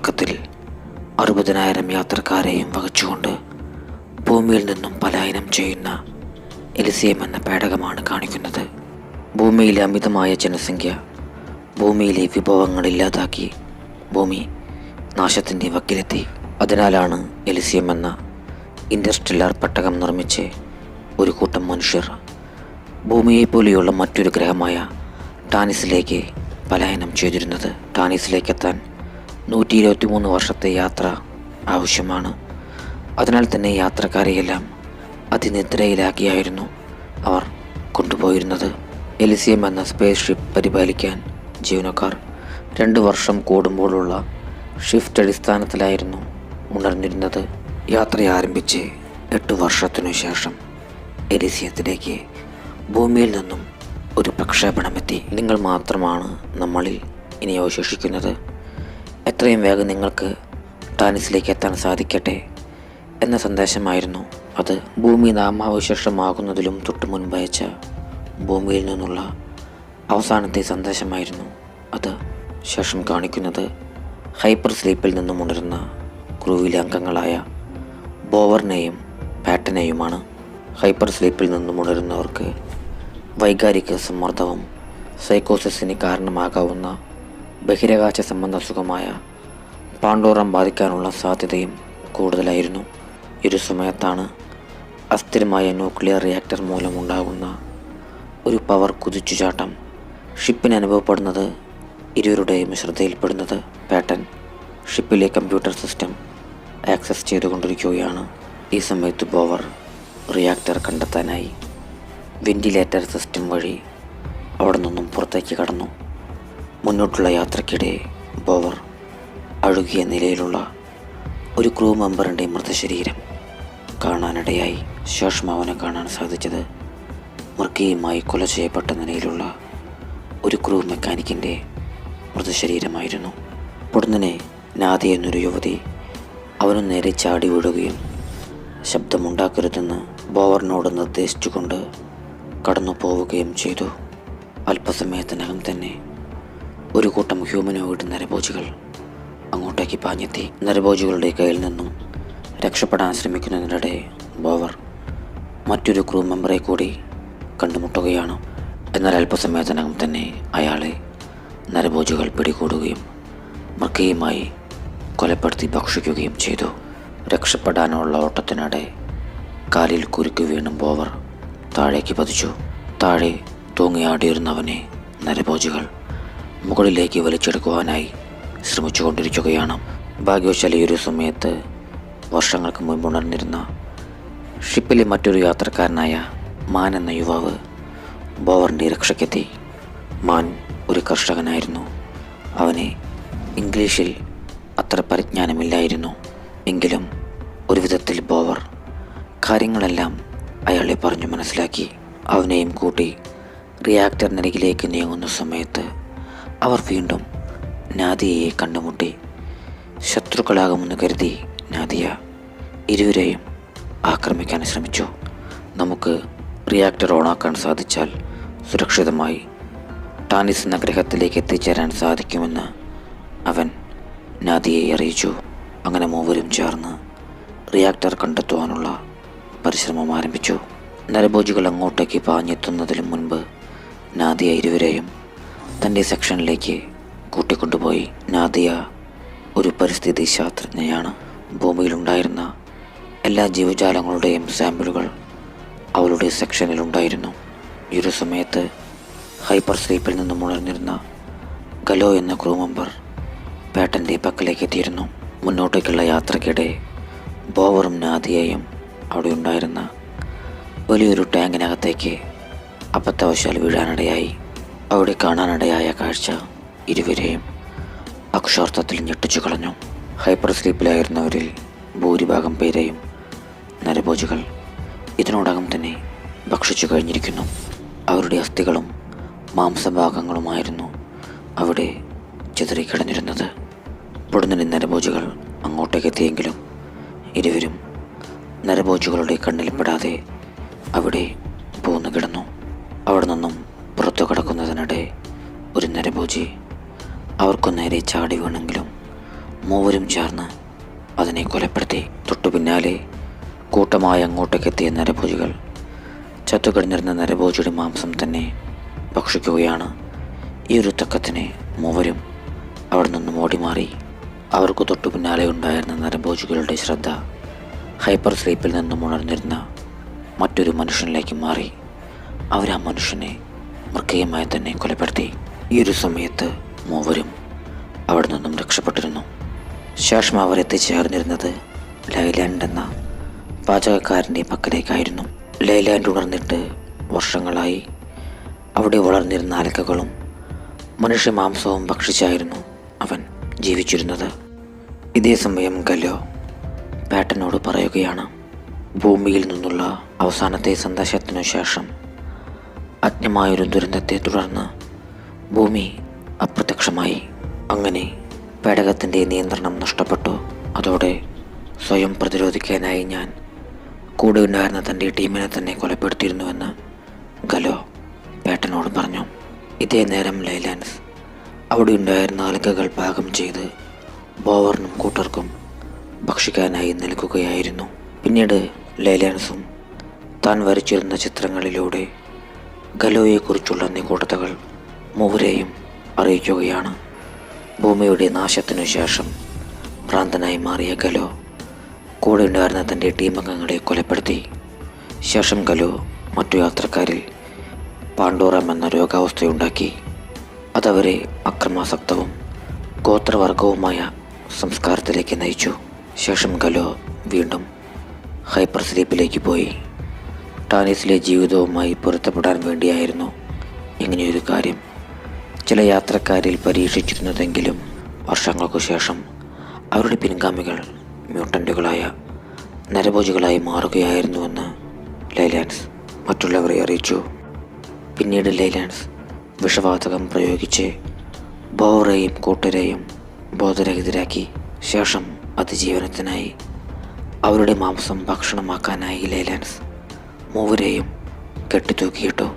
തുടക്കത്തിൽ 60,000 യാത്രക്കാരെയും വഹിച്ചുകൊണ്ട് ഭൂമിയിൽ നിന്നും പലായനം ചെയ്യുന്ന എലിസിയം എന്ന പേടകമാണ് കാണിക്കുന്നത്. ഭൂമിയിലെ അമിതമായ ജനസംഖ്യ ഭൂമിയിലെ വിഭവങ്ങൾ ഇല്ലാതാക്കി ഭൂമി നാശത്തിൻ്റെ വക്കിലെത്തി. അതിനാലാണ് എലിസിയം എന്ന ഇൻ്റർസ്റ്റെല്ലാർ പെട്ടകം നിർമ്മിച്ച് ഒരു കൂട്ടം മനുഷ്യർ ഭൂമിയെപ്പോലെയുള്ള മറ്റൊരു ഗ്രഹമായ ടാനിസിലേക്ക് പലായനം ചെയ്തിരുന്നത്. ടാനിസിലേക്കെത്താൻ 123 വർഷത്തെ യാത്ര ആവശ്യമാണ്. അതിനാൽ തന്നെ യാത്രക്കാരെയെല്ലാം അതിനിദ്രയിലാക്കിയായിരുന്നു അവർ കൊണ്ടുപോയിരുന്നത്. എലിസിയം എന്ന സ്പേസ് ഷിപ്പ് പരിപാലിക്കാൻ ജീവനക്കാർ 2 വർഷം കൂടുമ്പോഴുള്ള ഷിഫ്റ്റ് അടിസ്ഥാനത്തിലായിരുന്നു ഉണർന്നിരുന്നത്. യാത്ര ആരംഭിച്ച് 8 വർഷത്തിനു ശേഷം എലിസിയത്തിലേക്ക് ഭൂമിയിൽ നിന്നും ഒരു പ്രക്ഷേപണമെത്തി. നിങ്ങൾ മാത്രമാണ് നമ്മളിൽ ഇനി അവശേഷിക്കുന്നത്. എത്രയും വേഗം നിങ്ങൾക്ക് ടാനിസിലേക്ക് എത്താൻ സാധിക്കട്ടെ എന്ന സന്ദേശമായിരുന്നു അത്. ഭൂമി നാമാവശേഷമാകുന്നതിലും തൊട്ടു മുൻപയച്ച ഭൂമിയിൽ നിന്നുള്ള അവസാനത്തെ സന്ദേശമായിരുന്നു അത്. ശേഷം കാണിക്കുന്നത് ഹൈപ്പർ സ്ലീപ്പിൽ നിന്നും ഉണരുന്ന ക്രൂവിലെ അംഗങ്ങളായ ബോവറിനെയും പാറ്റനെയുമാണ്. ഹൈപ്പർ സ്ലീപ്പിൽ നിന്നും ഉണരുന്നവർക്ക് വൈകാരിക സമ്മർദ്ദവും സൈക്കോസിസിന് കാരണമാകാവുന്ന ബഹിരാകാശ സംബന്ധ അസുഖമായ പാണ്ടോറം ബാധിക്കാനുള്ള സാധ്യതയും കൂടുതലായിരുന്നു. ഈ ഒരു സമയത്താണ് അസ്ഥിരമായ ന്യൂക്ലിയർ റിയാക്ടർ മൂലമുണ്ടാകുന്ന ഒരു പവർ കുതിച്ചുചാട്ടം ഷിപ്പിന് അനുഭവപ്പെടുന്നത്. ഇരുവരുടെയും ശ്രദ്ധയിൽപ്പെടുന്നത് പാറ്റൻ ഷിപ്പിലെ കമ്പ്യൂട്ടർ സിസ്റ്റം ആക്സസ് ചെയ്തുകൊണ്ടിരിക്കുകയാണ്. ഈ സമയത്ത് ബോവർ റിയാക്ടർ കണ്ടെത്താനായി വെന്റിലേറ്റർ സിസ്റ്റം വഴി അവിടെ നിന്നും പുറത്തേക്ക് കടന്നു. മുന്നോട്ടുള്ള യാത്രയ്ക്കിടെ ബോവർ അഴുകിയ നിലയിലുള്ള ഒരു ക്രൂ മെമ്പറിൻ്റെ മൃതശരീരം കാണാനിടയായി. ശേഷം അവനെ കാണാൻ സാധിച്ചത് മൃഗീയമായി കൊല ചെയ്യപ്പെട്ട നിലയിലുള്ള ഒരു ക്രൂ മെക്കാനിക്കിൻ്റെ മൃതശരീരമായിരുന്നു. പൊടുന്നനെ നാദി എന്നൊരു യുവതി അവനു നേരെ ചാടി വീഴുകയും ശബ്ദമുണ്ടാക്കരുതെന്ന് ബോവറിനോട് നിർദ്ദേശിച്ചുകൊണ്ട് കടന്നു പോവുകയും ചെയ്തു. അല്പസമയത്തിനകം തന്നെ ഒരു കൂട്ടം ഹ്യൂമനോയിഡ് നരഭോജികൾ അങ്ങോട്ടേക്ക് പാഞ്ഞെത്തി. നരഭോജികളുടെ കയ്യിൽ നിന്നും രക്ഷപ്പെടാൻ ശ്രമിക്കുന്നതിനിടെ ബോവർ മറ്റൊരു ക്രൂ മെമ്പറെ കൂടി കണ്ടുമുട്ടുകയാണ്. എന്നാൽ അല്പസമയത്തിനകം തന്നെ അയാളെ നരഭോജികൾ പിടികൂടുകയും മൃഗീയമായി കൊലപ്പെടുത്തി ഭക്ഷിക്കുകയും ചെയ്തു. രക്ഷപ്പെടാനുള്ള ഓട്ടത്തിനിടെ കാലിൽ കുരുക്ക് വീണും ബോവർ താഴേക്ക് പതിച്ചു. താഴെ തൂങ്ങിയാടിയിരുന്നവനെ നരഭോജികൾ മുകളിലേക്ക് വലിച്ചെടുക്കുവാനായി ശ്രമിച്ചുകൊണ്ടിരിക്കുകയാണ്. ഭാഗ്യവശാൽ ഈ ഒരു സമയത്ത് വർഷങ്ങൾക്ക് മുൻപ് ഉണർന്നിരുന്ന ഷിപ്പിലെ മറ്റൊരു യാത്രക്കാരനായ മാൻ എന്ന യുവാവ് ബോവറിൻ്റെ രക്ഷയ്ക്കെത്തി. മാൻ ഒരു കർഷകനായിരുന്നു. അവന് ഇംഗ്ലീഷിൽ അത്ര പരിജ്ഞാനമില്ലായിരുന്നു. എങ്കിലും ഒരു വിധത്തിൽ ബോവർ കാര്യങ്ങളെല്ലാം അയാളെ പറഞ്ഞു മനസ്സിലാക്കി. അവനെയും കൂട്ടി റിയാക്ടറിനരികിലേക്ക് നീങ്ങുന്ന സമയത്ത് അവർ വീണ്ടും നാദിയയെ കണ്ടുമുട്ടി. ശത്രുക്കളാകുമെന്ന് കരുതി നാദിയ ഇരുവരെയും ആക്രമിക്കാൻ ശ്രമിച്ചു. നമുക്ക് റിയാക്ടർ ഓണാക്കാൻ സാധിച്ചാൽ സുരക്ഷിതമായി ടാനിസ് എന്ന ഗ്രഹത്തിലേക്ക് എത്തിച്ചേരാൻ സാധിക്കുമെന്ന് അവൻ നാദിയയെ അറിയിച്ചു. അങ്ങനെ മൂവരും ചേർന്ന് റിയാക്ടർ കണ്ടെത്തുവാനുള്ള പരിശ്രമം ആരംഭിച്ചു. നരഭോജികൾ അങ്ങോട്ടേക്ക് പാഞ്ഞെത്തുന്നതിന് മുൻപ് നാദിയ ഇരുവരെയും തൻ്റെ സെക്ഷനിലേക്ക് കൂട്ടിക്കൊണ്ടുപോയി. നാദിയ ഒരു പരിസ്ഥിതി ശാസ്ത്രജ്ഞയാണ്. ഭൂമിയിലുണ്ടായിരുന്ന എല്ലാ ജീവജാലങ്ങളുടെയും സാമ്പിളുകൾ അവളുടെ സെക്ഷനിലുണ്ടായിരുന്നു. ഈ ഒരു സമയത്ത് ഹൈപ്പർ സ്ലീപ്പിൽ നിന്നും ഉണർന്നിരുന്ന ഗലോ എന്ന ക്രൂ മെമ്പർ പാറ്റൻ്റെ പക്കലേക്ക് എത്തിയിരുന്നു. മുന്നോട്ടേക്കുള്ള യാത്രയ്ക്കിടെ ബോവറും നാദിയയും അവിടെ ഉണ്ടായിരുന്ന വലിയൊരു ടാങ്കിനകത്തേക്ക് അബദ്ധവശാൽ വീഴാനിടയായി. അവിടെ കാണാനിടയായ കാഴ്ച ഇരുവരെയും അക്ഷരാർത്ഥത്തിൽ ഞെട്ടിച്ചു കളഞ്ഞു. ഹൈപ്പർ സ്ലീപ്പിലായിരുന്നവരിൽ ഭൂരിഭാഗം പേരെയും നരഭോജികൾ ഇതിനോടകം തന്നെ ഭക്ഷിച്ചു കഴിഞ്ഞിരിക്കുന്നു. അവരുടെ അസ്ഥികളും മാംസഭാഗങ്ങളുമായിരുന്നു അവിടെ ചിതറിക്കിടന്നിരുന്നത്. പൊടുന്നനെ നരഭോജികൾ അങ്ങോട്ടേക്ക് എത്തിയെങ്കിലും ഇരുവരും നരഭോജികളുടെ കണ്ണിൽപ്പെടാതെ അവിടെ പോന്നു കിടന്നു. അവിടെ നിന്നും പുറത്തു കടക്കുന്നതിനിടെ ഒരു നരഭോജി അവർക്കു നേരെ ചാടി വീണെങ്കിലും മൂവരും ചേർന്ന് അതിനെ കൊലപ്പെടുത്തി. തൊട്ടു പിന്നാലെ കൂട്ടമായി അങ്ങോട്ടേക്കെത്തിയ നരഭോജികൾ ചത്തുകിടന്നിരുന്ന നരഭോജിയുടെ മാംസം തന്നെ ഭക്ഷിക്കുകയാണ്. ഈ ഒരു തക്കത്തിന് മൂവരും അവിടെ നിന്നും ഓടിമാറി. അവർക്ക് തൊട്ടു പിന്നാലെ ഉണ്ടായിരുന്ന നരഭോജികളുടെ ശ്രദ്ധ ഹൈപ്പർ സ്ലീപ്പിൽ നിന്നും ഉണർന്നിരുന്ന മറ്റൊരു മനുഷ്യനിലേക്ക് മാറി. അവർ ആ മനുഷ്യനെ മൃഗീയമായി തന്നെ കൊലപ്പെടുത്തി. ഈ ഒരു സമയത്ത് മൂവരും അവിടെ നിന്നും രക്ഷപ്പെട്ടിരുന്നു. ശേഷം അവർ എത്തിച്ചേർന്നിരുന്നത് ലൈലാൻഡ് എന്ന പാചകക്കാരൻ്റെ പക്കലേക്കായിരുന്നു. ലൈലാൻഡ് ഉണർന്നിട്ട് വർഷങ്ങളായി അവിടെ വളർന്നിരുന്ന അലക്കകളും മനുഷ്യ മാംസവും ഭക്ഷിച്ചായിരുന്നു അവൻ ജീവിച്ചിരുന്നത്. ഇതേ സമയം ഗലോ പാറ്റനോട് പറയുകയാണ്, ഭൂമിയിൽ നിന്നുള്ള അവസാനത്തെ സന്ദേശത്തിനു ശേഷം അജ്ഞമായൊരു ദുരന്തത്തെ തുടർന്ന് ഭൂമി അപ്രത്യക്ഷമായി. അങ്ങനെ പേടകത്തിൻ്റെ നിയന്ത്രണം നഷ്ടപ്പെട്ടു. അതോടെ സ്വയം പ്രതിരോധിക്കാനായി ഞാൻ കൂടെ ഉണ്ടായിരുന്ന തൻ്റെ ടീമിനെ തന്നെ കൊലപ്പെടുത്തിയിരുന്നുവെന്ന് ഗലോ പാറ്റനോട് പറഞ്ഞു. ഇതേ നേരം ലൈലാൻഡ് അവിടെ ഉണ്ടായിരുന്ന അലക്കകൾ പാകം ചെയ്ത് ബോവറിനും കൂട്ടർക്കും ഭക്ഷിക്കാനായി നൽകുകയായിരുന്നു. പിന്നീട് ലൈലാൻഡും താൻ വരച്ചിരുന്ന ചിത്രങ്ങളിലൂടെ ഗലോയെക്കുറിച്ചുള്ള നിഗൂഢതകൾ മൂവരെയും അറിയിക്കുകയാണ്. ഭൂമിയുടെ നാശത്തിനു ശേഷം ഭ്രാന്തനായി മാറിയ ഗലോ കൂടെ ഉണ്ടായിരുന്ന തൻ്റെ ടീമംഗങ്ങളെ കൊലപ്പെടുത്തി. ശേഷം ഗലോ മറ്റു യാത്രക്കാരിൽ പാണ്ഡോറം എന്ന രോഗാവസ്ഥയുണ്ടാക്കി. അതവരെ അക്രമാസക്തവും ഗോത്രവർഗവുമായ സംസ്കാരത്തിലേക്ക് നയിച്ചു. ശേഷം ഗലോ വീണ്ടും ഹൈപ്പർ സ്ലീപ്പിലേക്ക് പോയി. ടാനീസിലെ ജീവിതവുമായി പൊരുത്തപ്പെടാൻ വേണ്ടിയായിരുന്നു ഇങ്ങനെയൊരു കാര്യം ചില യാത്രക്കാരിൽ പരീക്ഷിച്ചിരുന്നതെങ്കിലും വർഷങ്ങൾക്കു ശേഷം അവരുടെ പിൻഗാമികൾ മ്യൂട്ടൻ്റുകളായ നരഭോജികളായി മാറുകയായിരുന്നുവെന്ന് ലൈലാൻഡ് മറ്റുള്ളവരെ അറിയിച്ചു. പിന്നീട് ലൈലാൻഡ് വിഷവാതകം പ്രയോഗിച്ച് ബോവറെയും കൂട്ടരെയും ബോധരഹിതരാക്കി. ശേഷം അതിജീവനത്തിനായി അവരുടെ മാംസം ഭക്ഷണമാക്കാനായി ലൈലാൻഡ് മൂവരെയും കെട്ടിത്തൂക്കിയിട്ടു.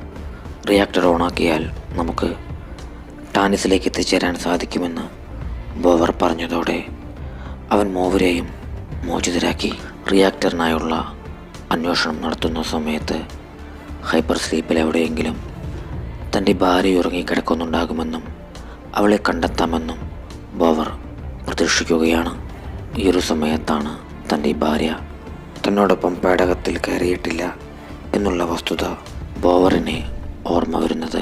റിയാക്ടർ ഓണാക്കിയാൽ നമുക്ക് ടാനിസിലേക്ക് എത്തിച്ചേരാൻ സാധിക്കുമെന്ന് ബോവർ പറഞ്ഞതോടെ അവൻ മൂവരെയും മോചിതരാക്കി. റിയാക്ടറിനായുള്ള അന്വേഷണം നടത്തുന്ന സമയത്ത് ഹൈപ്പർ സ്ലീപ്പിൽ എവിടെയെങ്കിലും തൻ്റെ ഭാര്യ ഉറങ്ങിക്കിടക്കുന്നുണ്ടാകുമെന്നും അവളെ കണ്ടെത്താമെന്നും ബോവർ പ്രതീക്ഷിക്കുകയാണ്. ഈ ഒരു സമയത്താണ് തൻ്റെ ഭാര്യ തന്നോടൊപ്പം പേടകത്തിൽ കയറിയിട്ടില്ല എന്നുള്ള വസ്തുത ബോവറിനെ ഓർമ്മ വരുന്നത്.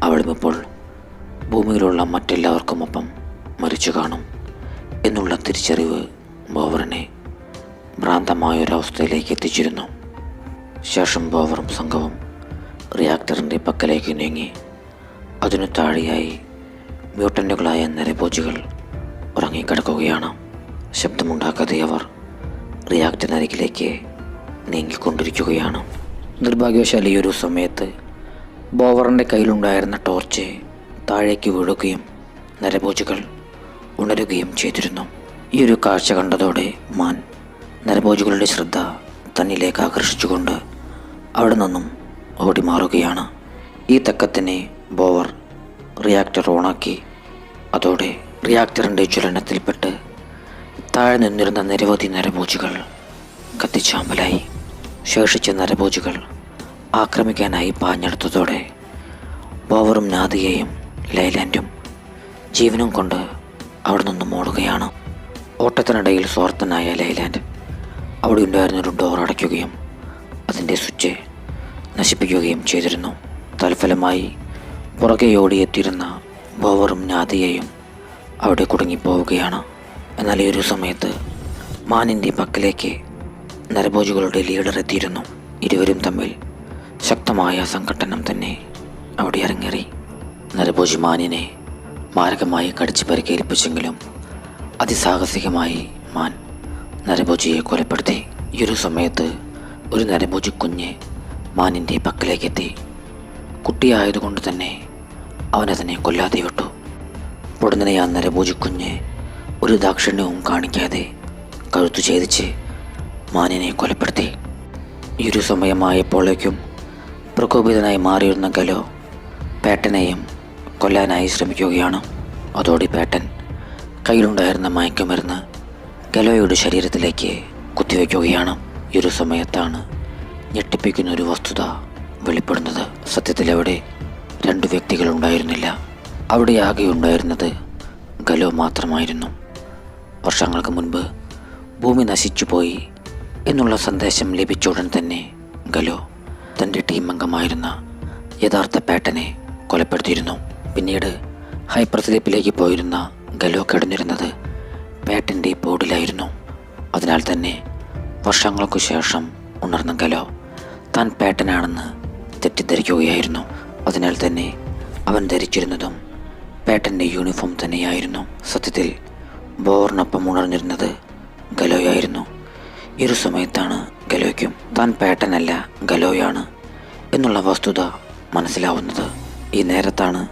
അവളും ഇപ്പോൾ ഭൂമിയിലുള്ള മറ്റെല്ലാവർക്കുമൊപ്പം മരിച്ചു കാണും എന്നുള്ള തിരിച്ചറിവ് ബോവറിനെ ഭ്രാന്തമായൊരവസ്ഥയിലേക്ക് എത്തിച്ചിരുന്നു. ശേഷം ബോവറും സംഘവും റിയാക്ടറിൻ്റെ പക്കലേക്ക് നീങ്ങി. അതിനു താഴെയായി മ്യൂട്ടൻ്റുകളായ നരഭോജികൾ ഉറങ്ങിക്കിടക്കുകയാണ്. ശബ്ദമുണ്ടാക്കാതെ അവർ റിയാക്ടറിനരികിലേക്ക് നീങ്ങിക്കൊണ്ടിരിക്കുകയാണ്. നിർഭാഗ്യവശാൽ ഈ ഒരു സമയത്ത് ബോവറിൻ്റെ കയ്യിലുണ്ടായിരുന്ന ടോർച്ച് താഴേക്ക് വീഴുകയും നരഭോജികൾ ഉണരുകയും ചെയ്തിരുന്നു. ഈ ഒരു കാഴ്ച കണ്ടതോടെ മാൻ നരഭോജികളുടെ ശ്രദ്ധ തന്നിലേക്ക് ആകർഷിച്ചുകൊണ്ട് അവിടെ നിന്നും ഓടി മാറുകയാണ്. ഈ തക്കത്തിന് ബോവർ റിയാക്ടർ ഓണാക്കി. അതോടെ റിയാക്ടറിൻ്റെ ജ്വലനത്തിൽപ്പെട്ട് താഴെ നിന്നിരുന്ന നിരവധി നരഭോജികൾ കത്തിച്ചാമ്പലായി. ശേഷിച്ച നരഭോജികൾ ആക്രമിക്കാനായി പാഞ്ഞെടുത്തതോടെ ബോവറും നാദിയയും ലൈലാൻഡും ജീവനും കൊണ്ട് അവിടെ നിന്നും ഓടുകയാണ്. ഓട്ടത്തിനിടയിൽ സ്വാർത്ഥനായ ലൈലാൻഡ് അവിടെ ഉണ്ടായിരുന്നൊരു ഡോർ അടയ്ക്കുകയും അതിൻ്റെ സ്വിച്ച് നശിപ്പിക്കുകയും ചെയ്തിരുന്നു. തൽഫലമായി പുറകെ ഓടിയെത്തിയിരുന്ന ബോവറും നാദിയയും അവിടെ കുടുങ്ങിപ്പോവുകയാണ്. എന്നാൽ ഈ ഒരു സമയത്ത് മാനിൻ്റെ പക്കലേക്ക് നരഭോജികളുടെ ലീഡർ എത്തിയിരുന്നു. ഇരുവരും തമ്മിൽ ശക്തമായ സംഘട്ടനം തന്നെ അവിടെ അരങ്ങേറി. നരഭോജി മാനിനെ മാരകമായി കടിച്ച് പരിക്കേൽപ്പിച്ചെങ്കിലും അതിസാഹസികമായി മാൻ നരഭോജിയെ കൊലപ്പെടുത്തി. ഈ ഒരു സമയത്ത് ഒരു നരഭോജി കുഞ്ഞ് മാനിൻ്റെ പക്കലേക്കെത്തി. കുട്ടിയായതുകൊണ്ട് തന്നെ അവനതിനെ കൊല്ലാതെ വിട്ടു. ഉടനെ ആ നരഭോജി കുഞ്ഞ് ഒരു ദാക്ഷിണ്യവും കാണിക്കാതെ കഴുത്തു ഛേദിച്ച് മാനിനെ കൊലപ്പെടുത്തി. ഈ ഒരു സമയമായപ്പോഴേക്കും പ്രകോപിതനായി മാറിയിരുന്ന ഗലോ പേട്ടനെയും കൊല്ലാനായി ശ്രമിക്കുകയാണ്. അതോടെ പേട്ടൻ കയ്യിലുണ്ടായിരുന്ന മയക്കുമരുന്ന് ഗലോയുടെ ശരീരത്തിലേക്ക് കുത്തിവെക്കുകയാണ്. ഈ ഒരു സമയത്താണ് ഞെട്ടിപ്പിക്കുന്ന ഒരു വസ്തുത വെളിപ്പെടുന്നത്. സത്യത്തിൽ അവിടെ 2 വ്യക്തികൾ ഉണ്ടായിരുന്നില്ല. അവിടെ ആകെ ഉണ്ടായിരുന്നത് ഗലോ മാത്രമായിരുന്നു. വർഷങ്ങൾക്ക് മുൻപ് ഭൂമി നശിച്ചുപോയി എന്നുള്ള സന്ദേശം ലഭിച്ച ഉടൻ തന്നെ ഗലോ തൻ്റെ ടീം അംഗമായിരുന്ന യഥാർത്ഥ പേട്ടനെ കൊലപ്പെടുത്തിയിരുന്നു. പിന്നീട് ഹൈപ്പർ സ്ലീപ്പിലേക്ക് പോയിരുന്ന ഗലോ കിടന്നിരുന്നത് പേട്ടൻ്റെ ബോർഡിലായിരുന്നു. അതിനാൽ തന്നെ വർഷങ്ങൾക്കു ശേഷം ഉണർന്ന ഗലോ താൻ പേട്ടനാണെന്ന് തെറ്റിദ്ധരിക്കുകയായിരുന്നു. അതിനാൽ തന്നെ അവൻ ധരിച്ചിരുന്നതും പേട്ടൻ്റെ യൂണിഫോം തന്നെയായിരുന്നു. സത്യത്തിൽ ബോറിനൊപ്പം ഉണർന്നിരുന്നത് ഗലോയായിരുന്നു. ഈ ഒരു സമയത്താണ് ഗലോയ്ക്കും താൻ പേട്ടനല്ല ഗലോയാണ് എന്നുള്ള വസ്തുത മനസ്സിലാവുന്നത്. ഈ നേരത്താണ്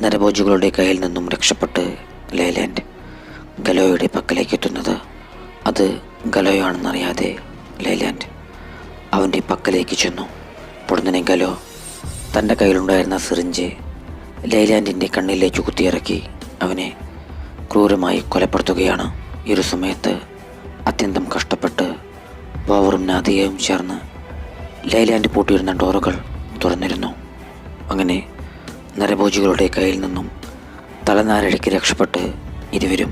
നരഭോജികളുടെ കയ്യിൽ നിന്നും രക്ഷപ്പെട്ട് ലേലാൻഡ് ഗലോയുടെ പക്കലേക്ക് എത്തുന്നത്. അത് ഗലോയാണെന്നറിയാതെ ലേലാൻഡ് അവൻ്റെ പക്കലേക്ക് ചെന്നു. പൊടുന്നനെ ഗലോ തൻ്റെ കയ്യിലുണ്ടായിരുന്ന സിറിഞ്ച് ലേലാൻഡിൻ്റെ കണ്ണിലേക്ക് കുത്തിയിറക്കി അവനെ ക്രൂരമായി കൊലപ്പെടുത്തുകയാണ്. ഈ ഒരു സമയത്ത് അത്യന്തം കഷ്ടപ്പെട്ട് ബോവറും നാദിയയും ചേർന്ന് ലേലാൻഡ് പൂട്ടിയിരുന്ന ഡോറുകൾ തുറന്നിരുന്നു. അങ്ങനെ നരഭോജികളുടെ കയ്യിൽ നിന്നും തലനാരിഴയ്ക്ക് രക്ഷപ്പെട്ട് ഇരുവരും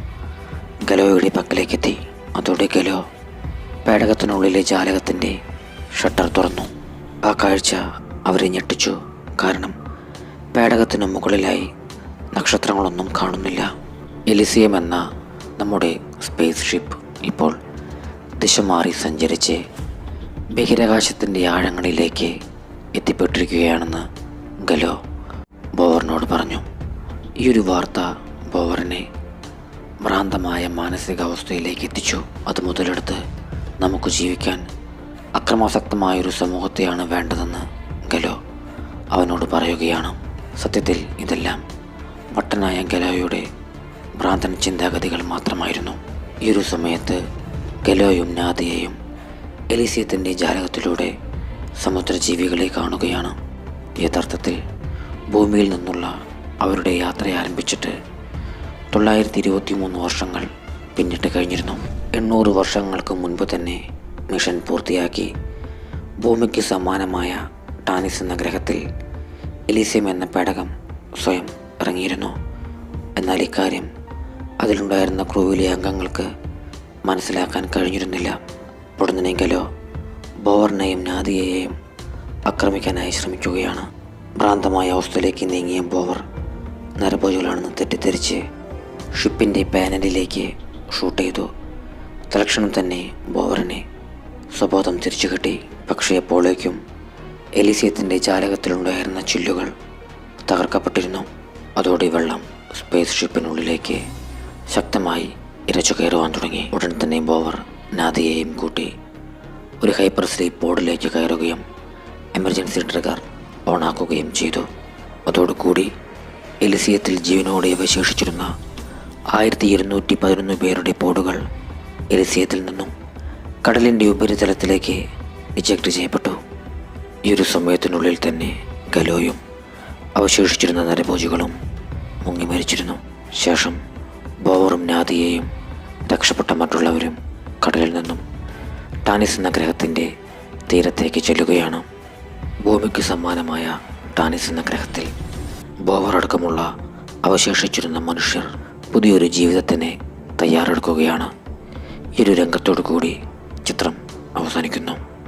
ഗലോയുടെ പക്കലേക്കെത്തി. അതോടെ ഗലോ പേടകത്തിനുള്ളിലെ ജാലകത്തിൻ്റെ ഷട്ടർ തുറന്നു. ആ കാഴ്ച അവരെ ഞെട്ടിച്ചു. കാരണം പേടകത്തിനു മുകളിലായി നക്ഷത്രങ്ങളൊന്നും കാണുന്നില്ല. എലിസിയം എന്ന നമ്മുടെ സ്പേസ് ഷിപ്പ് ഇപ്പോൾ ദിശ മാറി സഞ്ചരിച്ച് ബഹിരാകാശത്തിൻ്റെ ആഴങ്ങളിലേക്ക് എത്തിപ്പെട്ടിരിക്കുകയാണെന്ന് ഗലോ ബോവറിനോട് പറഞ്ഞു. ഈ ഒരു വാർത്ത ബോവറിനെ ഭ്രാന്തമായ മാനസികാവസ്ഥയിലേക്ക് എത്തിച്ചു. അത് മുതലെടുത്ത് നമുക്ക് ജീവിക്കാൻ അക്രമാസക്തമായൊരു സമൂഹത്തെയാണ് വേണ്ടതെന്ന് ഗലോ അവനോട് പറയുകയാണ്. സത്യത്തിൽ ഇതെല്ലാം വട്ടനായ ഗലോയുടെ ഭ്രാന്തൻ ചിന്താഗതികൾ മാത്രമായിരുന്നു. ഈ ഒരു സമയത്ത് ഗലോയും നാദിയയും എലിസിയത്തിൻ്റെ ജാലകത്തിലൂടെ സമുദ്രജീവികളെ കാണുകയാണ്. യഥാർത്ഥത്തിൽ ഭൂമിയിൽ നിന്നുള്ള അവരുടെ യാത്ര ആരംഭിച്ചിട്ട് 923 വർഷങ്ങൾ പിന്നിട്ട് കഴിഞ്ഞിരുന്നു. 800 വർഷങ്ങൾക്ക് മുൻപ് തന്നെ മിഷൻ പൂർത്തിയാക്കി ഭൂമിക്ക് സമാനമായ ടാനിസ് എന്ന ഗ്രഹത്തിൽ എലിസിയം എന്ന പേടകം സ്വയം ഇറങ്ങിയിരുന്നു. എന്നാൽ ഇക്കാര്യം അതിലുണ്ടായിരുന്ന ക്രൂവിലെ അംഗങ്ങൾക്ക് മനസ്സിലാക്കാൻ കഴിഞ്ഞിരുന്നില്ല. ഉടനെ ഗലോ ബോവറിനെയും നാദിയയെയും ആക്രമിക്കാനായി ശ്രമിക്കുകയാണ്. ഭ്രാന്തമായ അവസ്ഥയിലേക്ക് നീങ്ങിയ ബോവർ നരഭോജികളാണെന്ന് തെറ്റിദ്ധരിച്ച് ഷിപ്പിൻ്റെ പാനലിലേക്ക് ഷൂട്ട് ചെയ്തു. തൽക്ഷണം തന്നെ ബോവറിനെ സ്വബോധം തിരിച്ചു കിട്ടി. പക്ഷേ അപ്പോഴേക്കും എലിസിയത്തിൻ്റെ ജാലകത്തിലുണ്ടായിരുന്ന ചില്ലുകൾ തകർക്കപ്പെട്ടിരുന്നു. അതോടെ വെള്ളം സ്പേസ് ഷിപ്പിനുള്ളിലേക്ക് ശക്തമായി ഇരച്ചു കയറുവാൻ തുടങ്ങി. ഉടൻ തന്നെ ബോവർ നാദിയെയും കൂട്ടി ഒരു ഹൈപ്പർ സ്ലീപ്പ് ബോർഡിലേക്ക് കയറുകയും എമർജൻസി ട്രിഗർ ഓണാക്കുകയും ചെയ്തു. അതോടുകൂടി എലിസിയത്തിൽ ജീവനോടെ അവശേഷിച്ചിരുന്ന 1211 പേരുടെ ബോർഡുകൾ എലിസിയത്തിൽ നിന്നും കടലിൻ്റെ ഉപരിതലത്തിലേക്ക് ഇജക്ട് ചെയ്യപ്പെട്ടു. ഈ ഒരു സമയത്തിനുള്ളിൽ തന്നെ ഗലോയും അവശേഷിച്ചിരുന്ന നരഭോജികളും മുങ്ങി മരിച്ചിരുന്നു. ശേഷം ബോവറും നാദിയയും രക്ഷപ്പെട്ട മറ്റുള്ളവരും കടലിൽ നിന്നും ടാനിസ് എന്ന ഗ്രഹത്തിൻ്റെ തീരത്തേക്ക് ചെല്ലുകയാണ്. ഭൂമിക്ക് സമാനമായ ടാനിസ് എന്ന ഗ്രഹത്തിൽ ബോവർ അടക്കമുള്ള അവശേഷിച്ചിരുന്ന മനുഷ്യർ പുതിയൊരു ജീവിതത്തിന് തയ്യാറെടുക്കുകയാണ്. ഈ ഒരു രംഗത്തോടു കൂടി